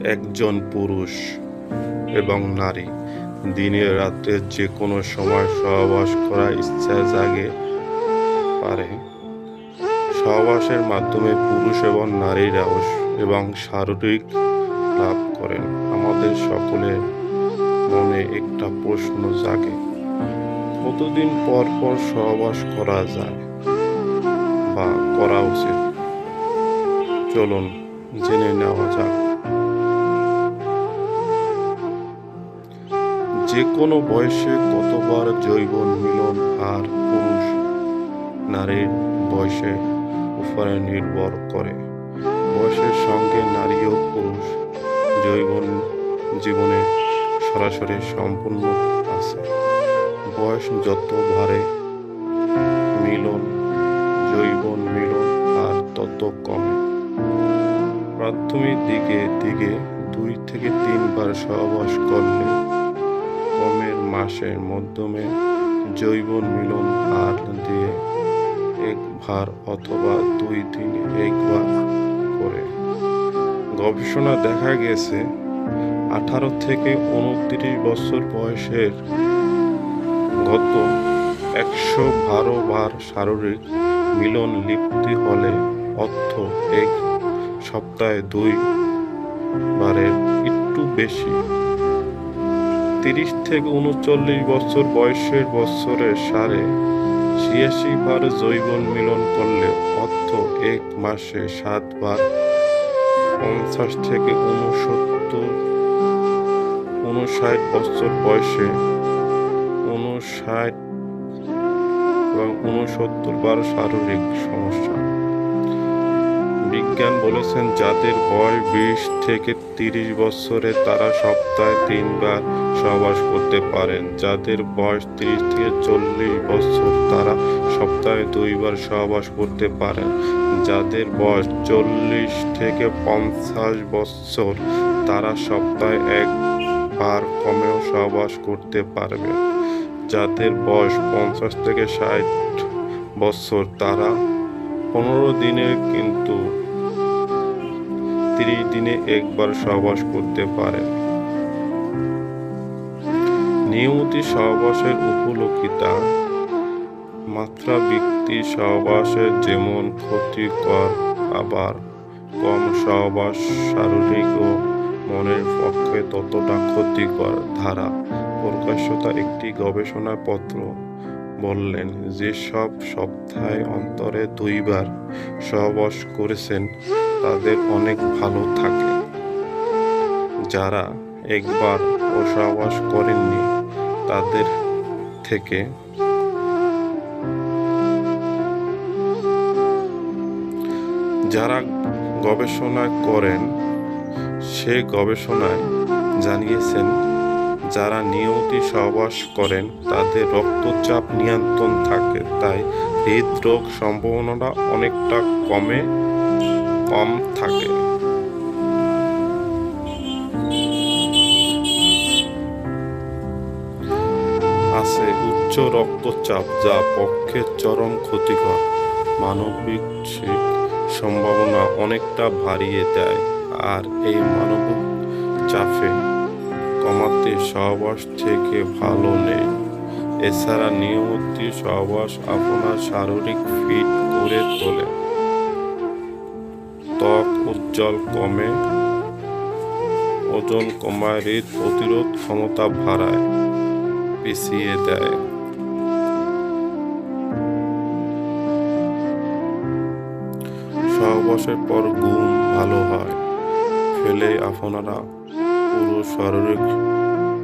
একজন পুরুষ এবং নারী দিনে রাতে যে কোনো সময় সহবাস করার ইচ্ছা জাগে পারে। সহবাসের মাধ্যমে পুরুষ এবং নারীরা এবং শারীরিক লাভ করেন। আমাদের সকলের মনে একটা প্রশ্ন জাগে, কতদিন পর পর সহবাস করা যায় বা করা উচিত? চলুন জেনে নেওয়া যাক। যে কোনো বয়সে কতবার যৌন মিলন আর পুরুষ নারীর বয়সের উপরে নির্ভর করে। বয়সের সঙ্গে নারী ও পুরুষ যৌন জীবনে সরাসরি সম্পূর্ণ আছে। বয়স যত বাড়ে যৌন মিলন আর তত কমে। প্রাথমিক দিকে 2 থেকে 3 বার সহবাস করলে কমের মাসের মাধ্যমে যৌন মিলন আর দিয়ে 1 বার অথবা 2 দিনে 1 বার করে। গবেষণা দেখা গেছে 18 থেকে 29 বছর বয়সের গত 112 বার শারীরিক মিলন লিপ্তি হলে অর্থ 1 সপ্তাহে 2 বারের একটু বেশি। 30 থেকে 39 বছর বয়সের বছরের 86 বার যৌন মিলন করলে অর্থ 1 মাসে 7 বার। 50 থেকে 59 বছর বয়সে 59 এবং 69 বার শারীরিক সমস্যা। বিজ্ঞান বলেছেন যাদের বয়স 20 থেকে 30 বছরে তারা সপ্তাহে 3 বার সহবাস করতে পারেন। যাদের বয়স 30 থেকে 40 বছর তারা সপ্তাহে 2 বার সহবাস করতে পারেন। যাদের বয়স 40 থেকে 50 বছর তারা সপ্তাহে 1 বার কমেও সহবাস করতে পারবে। যাদের বয়স 50 থেকে 60 বছর তারা 15 দিনে কিন্তু 30 দিনে 1 বার সহবাস করতে পারেন। নিয়মিত সহবাসের উপযোগিতা। মাত্রাতিরিক্ত সহবাসের যেমন ক্ষতিকর, আবার কম সহবাস শারীরিক ও মনের পক্ষে ততটা ক্ষতিকর। ধারা প্রকাশিত একটি গবেষণাপত্র বললেন, যেসব সপ্তাহে অন্তরে 2 বার সহবাস করেছেন তাদের অনেক ভালো থাকে। যারা একবার সহবাস করেননি তাদের থেকে যারা গবেষণা করেন সে গবেষণায় জানিয়েছেন যারা নিয়মিত সহবাস করেন তাদের রক্তচাপ নিয়ন্ত্রণ থাকে, তাই হৃদরোগ সম্ভাবনাটা অনেকটা কম থাকে। আছে উচ্চ রক্তচাপ, যা পক্ষে চরম ক্ষতিকর। মানবিক সম্ভাবনা অনেকটা বাড়িয়ে দেয়, আর এই মানবিক চাপে কমাতে সহবাস থেকে ভালো নেই। এছাড়া নিয়মিত সহবাস আপনার শারীরিক ফিট করে তোলে, ত্বক উজ্জ্বল কমে, ওজন কমায়, হৃদ প্রতিরোধ ক্ষমতা বাড়ায়, পিছিয়ে দেয়। সহবাসের পর ঘুম ভালো হয়, ফলে আপনারা পুরো শারীরিক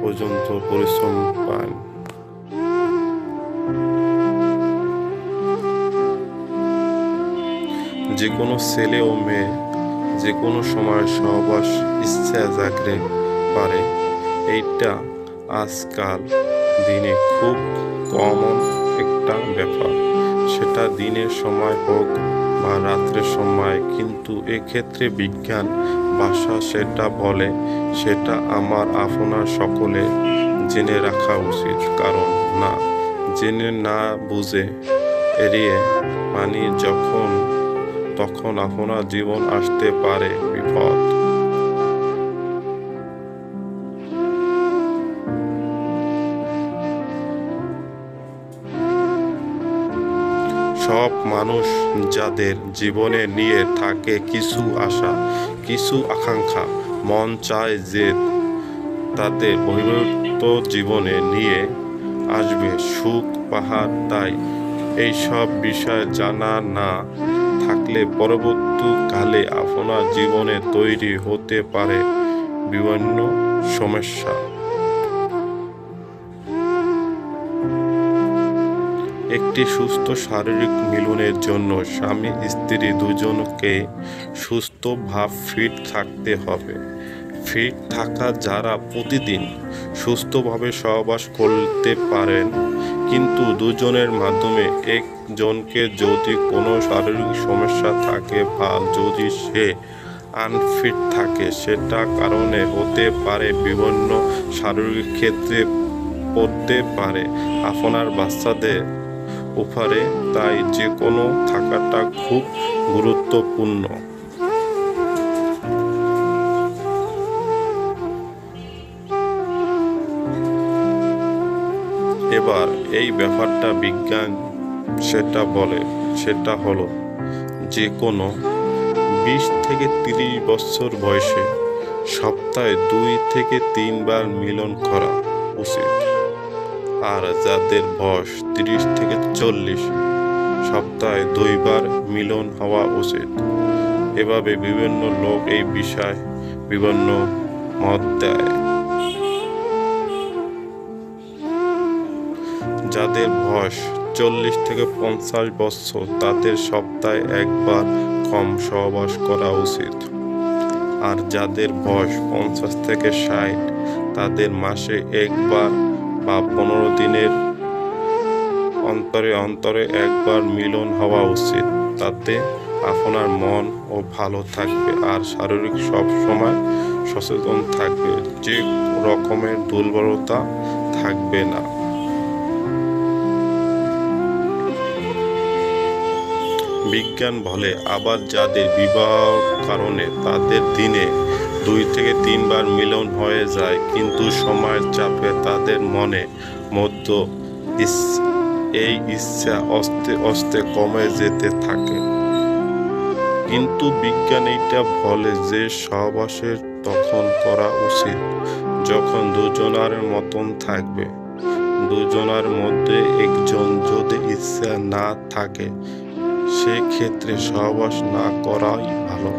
পর্যন্ত পরিশ্রম পান। যে কোনো ছেলে ও মেয়ে যে কোনো সময় সহবাস ইচ্ছা জাগতে পারে। এইটা আজকাল দিনে খুব কমন একটা ব্যাপার, সেটা দিনের সময় হোক বা রাত্রের সময়। কিন্তু এক্ষেত্রে বিজ্ঞান ভাষা সেটা বলে, সেটা আপনার সকলে জেনে রাখা উচিত। কারণ না জেনে না বুঝে এড়িয়ে তখন আপনার জীবন আসতে পারে বিপদ। মানুষ যাদের জীবনে নিয়ে থাকে কিছু আশা, কিছু আকাঙ্ক্ষা, মন চায় যে তাদের বহির্ভূত জীবনে নিয়ে আসবে সুখ পাহাড়। তাই এইসব বিষয় জানা না থাকলে পরবর্তীকালে আপনার জীবনে তৈরি হতে পারে বিভিন্ন সমস্যা। একটি সুস্থ শারীরিক মিলনের জন্য স্বামী স্ত্রী দুজনকে সুস্থভাবে ফিট থাকতে হবে। ফিট থাকা যারা প্রতিদিন সুস্থভাবে সহবাস করতে পারেন, কিন্তু দুজনের মাধ্যমে একজনকে যদি কোনো শারীরিক সমস্যা থাকে বা যদি সে আনফিট থাকে, সেটা কারণে হতে পারে বিভিন্ন শারীরিক ক্ষেত্রে পড়তে পারে আপনার বাচ্চাদের উপরে। তাই যে কোনো থাকাটা খুব গুরুত্বপূর্ণ। এবার এই ব্যাপারটা বিজ্ঞান সেটা বলে, সেটা হলো যে কোনো 20 থেকে 30 বছর বয়সে সপ্তাহে 2 থেকে 3 বার মিলন করা উচিত। আর যাদের বয়স 30 থেকে 40 সপ্তাহে 2 বার মিলন হওয়া উচিত। এভাবে বিভিন্ন লোক এই বিষয়ে বিভিন্ন মত দেয়। যাদের বয়স 40 থেকে 50 বছর তাদের সপ্তাহে 1 বার কম সহবাস করা উচিত। আর যাদের বয়স 50 থেকে 60 তাদের মাসে 1 বার বা 15 দিনের অন্তরে অন্তরে 1 বার মিলন হওয়া উচিত। তাতে আপনার মন ও ভালো থাকবে আর শারীরিক সব সময় সচেতন থাকবে, যে রকমের দুর্বলতা থাকবে না। বিজ্ঞান বলে আবার যাদের বিবাহ কারণে তাদের দিনে 2 থেকে 3 বার মিলন হয়ে যায়, কিন্তু সময়ের চাপে তাদের মনে মধ্যে এই ইচ্ছা আস্তে আস্তে কমে যেতে থাকে। কিন্তু বিজ্ঞান এইটা বলে যে সহবাসের তখন করা উচিত যখন দুজনের মতন থাকবে। দুজনের মধ্যে একজন যদি ইচ্ছা না থাকে, সেক্ষেত্রে সহবাস না করাই ভালো।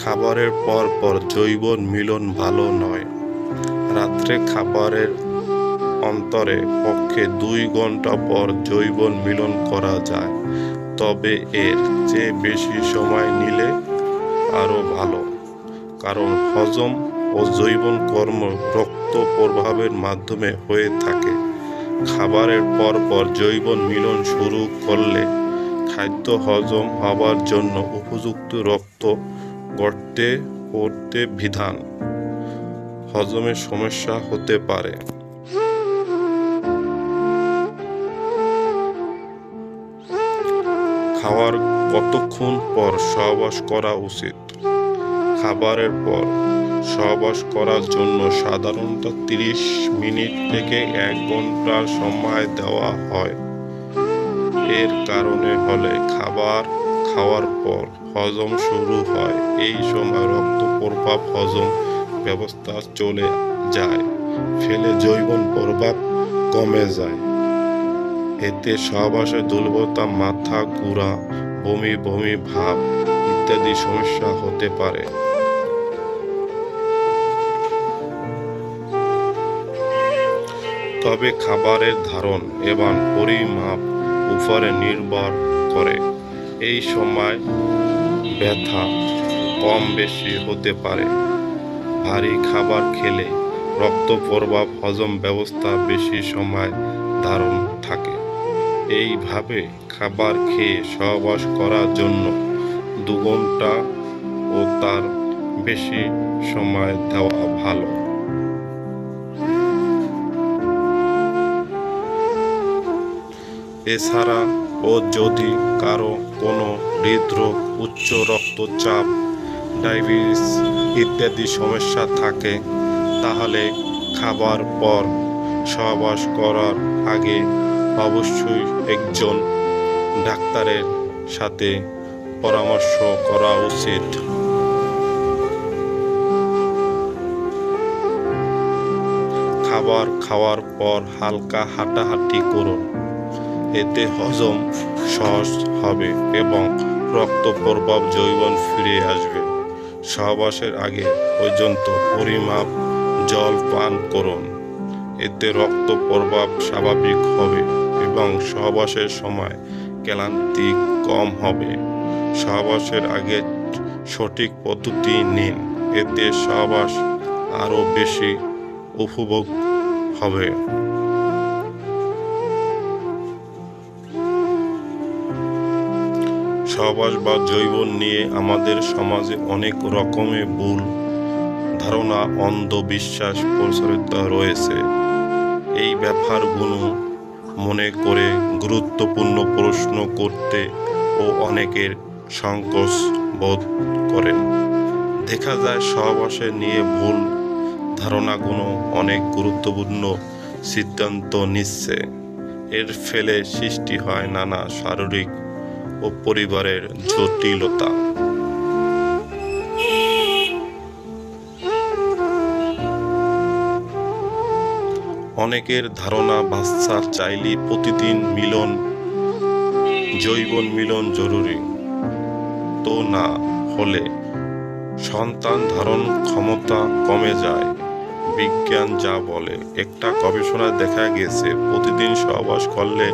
খাবারের পর পর যৌবন মিলন ভালো নয়। রাত্রে খাবারের অন্তরে পক্ষে 2 ঘন্টা পর যৌবন মিলন করা যায়, তবে এর চেয়ে বেশি সময় নিলে আরো ভালো। কারণ হজম ও যৌবন কর্ম রক্ত প্রবাহের মাধ্যমে হয়ে থাকে। খাবারের পর পর যৌবন মিলন শুরু করলে খাদ্য হজম হবার জন্য উপযুক্ত রক্ত গড়তে পড়তে বিধান হজমের সমস্যা হতে পারে। খাওয়ার কতক্ষণ পর সহবাস করা উচিত? খাবারের পর সহবাস করার জন্য সাধারণত 30 মিনিট থেকে 1 ঘন্টা সময় দেওয়া হয়। এর কারণে হলে খাবার খাওয়ার পর হজম শুরু হয়। এই সময় রক্ত প্রবাহ হজম ব্যবস্থা চলে যায়, ফলে যৌবন প্রবাহ কমে যায়। এতে সহবাসে দুর্বলতা, মাথা ঘুরা, বমি বমি ভাব ইত্যাদি সমস্যা হতে পারে। তবে খাবারের ধরন এবং পরিমাপ উপরে নির্ভর করে। এই সময় ব্যথা কম বেশি হতে পারে। ভারী খাবার খেলে রক্ত প্রবাহ হজম ব্যবস্থা বেশি সময় ধারণ থাকে। এইভাবে খাবার খেয়ে সহবাস করার জন্য 2 ঘন্টা ও তার বেশি সময় দেওয়া ভালো। এছাড়া ও যদি কারো কোনো হৃদরোগ, উচ্চ রক্তচাপ, ডায়াবেটিস ইত্যাদি সমস্যা থাকে, তাহলে তাহলে খাবার পর সহবাস করার আগে অবশ্যই একজন ডাক্তারের সাথে পরামর্শ করা উচিত। খাবার খাওয়ার পর হালকা হাঁটাহাঁটি করুন, এতে হজম সহজ হবে এবং রক্ত প্রবাহ যৌবন ফিরে আসবে। সহবাসের আগে পর্যন্ত পরিমাপ জল পান করুন, এতে রক্ত প্রবাহ স্বাভাবিক হবে এবং সহবাসের সময় ক্লান্তি কম হবে। সহবাসের আগে সঠিক পদ্ধতি নিন, এতে সহবাস আরও বেশি উপভোগ হবে। সহবাস বা যৌবন নিয়ে আমাদের সমাজে অনেক রকমের ভুল ধারণা, অন্ধবিশ্বাস প্রচলিত রয়েছে। এই ব্যাপারগুলো মনে করে গুরুত্বপূর্ণ প্রশ্ন করতে ও অনেকের সংকোচ বোধ করেন। দেখা যায় সহবাসে নিয়ে ভুল ধারণাগুলো অনেক গুরুত্বপূর্ণ সিদ্ধান্ত নিচ্ছে। এর ফলে সৃষ্টি হয় নানা শারীরিক ও পরিবারের জটিলতা। অনেকের ধারণা বাচ্চা চাইলে প্রতিদিন যৌবন মিলন জরুরি, তো না হলে সন্তান ধারণ ক্ষমতা কমে যায়। বিজ্ঞান যা বলে, একটা গবেষণায় দেখা গেছে প্রতিদিন সহবাস করলে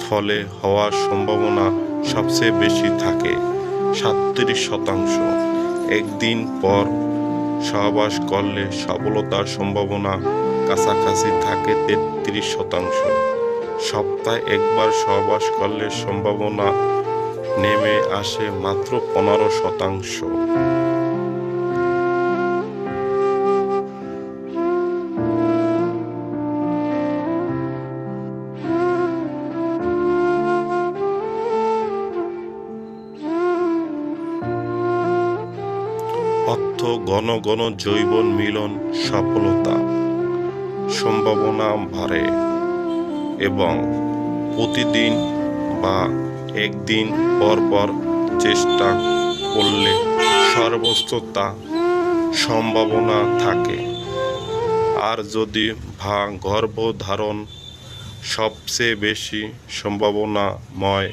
ফলে হওয়ার সম্ভাবনা সবচেয়ে বেশি থাকে 37%। একদিন পর সহবাস করলে সফলতার সম্ভাবনা কাছাকাছি থাকে 33%। সপ্তাহে একবার সহবাস করলে সম্ভাবনা নেমে আসে মাত্র 15%। অর্থ ঘন ঘন যৌবন মিলন সফলতা সম্ভাবনা বাড়ে এবং প্রতিদিন বা একদিন পর পর চেষ্টা করলে সর্বোচ্চ তা সম্ভাবনা থাকে। আর যদি গর্ভধারণ সবচেয়ে বেশি সম্ভাবনাময়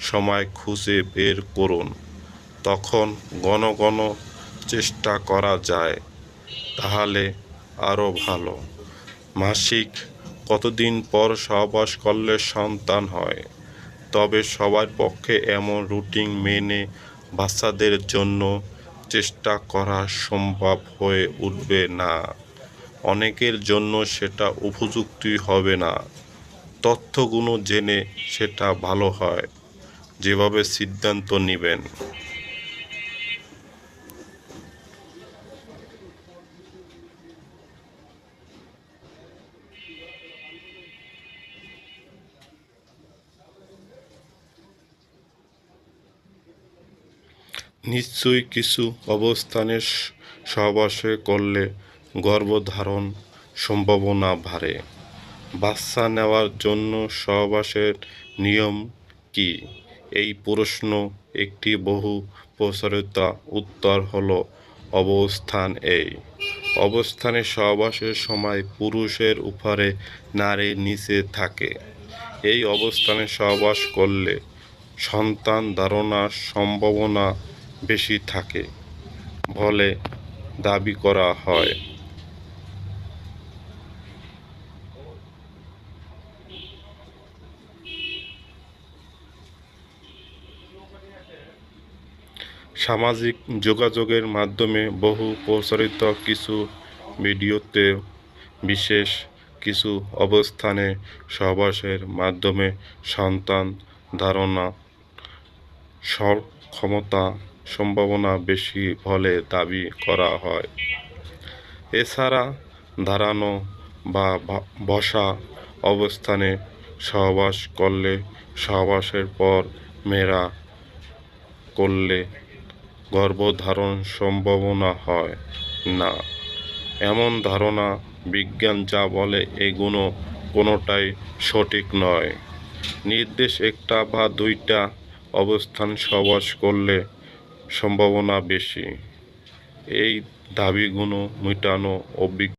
সময় খুঁজে বের করুন, তখন ঘন ঘন চেষ্টা করা যায়, তাহলে আরও ভালো। মাসিক কতদিন পর সহবাস করলে সন্তান হয়? তবে সবার পক্ষে এমন রুটিন মেনে বাচ্চাদের জন্য চেষ্টা করা সম্ভব হয়ে উঠবে না। অনেকের জন্য সেটা উপযুক্ত হবে না। তথ্যগুলো জেনে সেটা ভালো হয়, যেভাবে সিদ্ধান্ত নেবেন। নিশ্চয়ই কিছু অবস্থানে সহবাস করলে গর্ভধারণ সম্ভাবনা বাড়ে। বাচ্চা নেওয়ার জন্য সহবাসের নিয়ম কি? এই প্রশ্ন একটি বহু প্রচলিত উত্তর হলো অবস্থান। এই অবস্থানে সহবাসের সময় পুরুষের উপরে, নারীর নিচে থাকে। এই অবস্থানে সহবাস করলে সন্তান ধারণার সম্ভাবনা বেশি থাকে বলে দাবি করা হয়। সামাজিক যোগাযোগের মাধ্যমে বহু প্রচারিত কিছু ভিডিওতে বিশেষ কিছু অবস্থানে সহবাসের মাধ্যমে সন্তান ধারণা ক্ষমতা সম্ভাবনা বেশি বলে দাবি করা হয়। এছাড়া দাঁড়ানো বা বসা অবস্থানে সহবাস করলে সহবাসের পর মেয়েরা করলে গর্ভধারণ সম্ভাবনা হয় না। এমন ধারণা বিজ্ঞান যা বলে এগুলো কোনোটাই সঠিক নয়। নির্দেশ একটা বা দুইটা অবস্থান সহবাস করলে সম্ভাবনা বেশি। এই দাবিগুলো মেটানো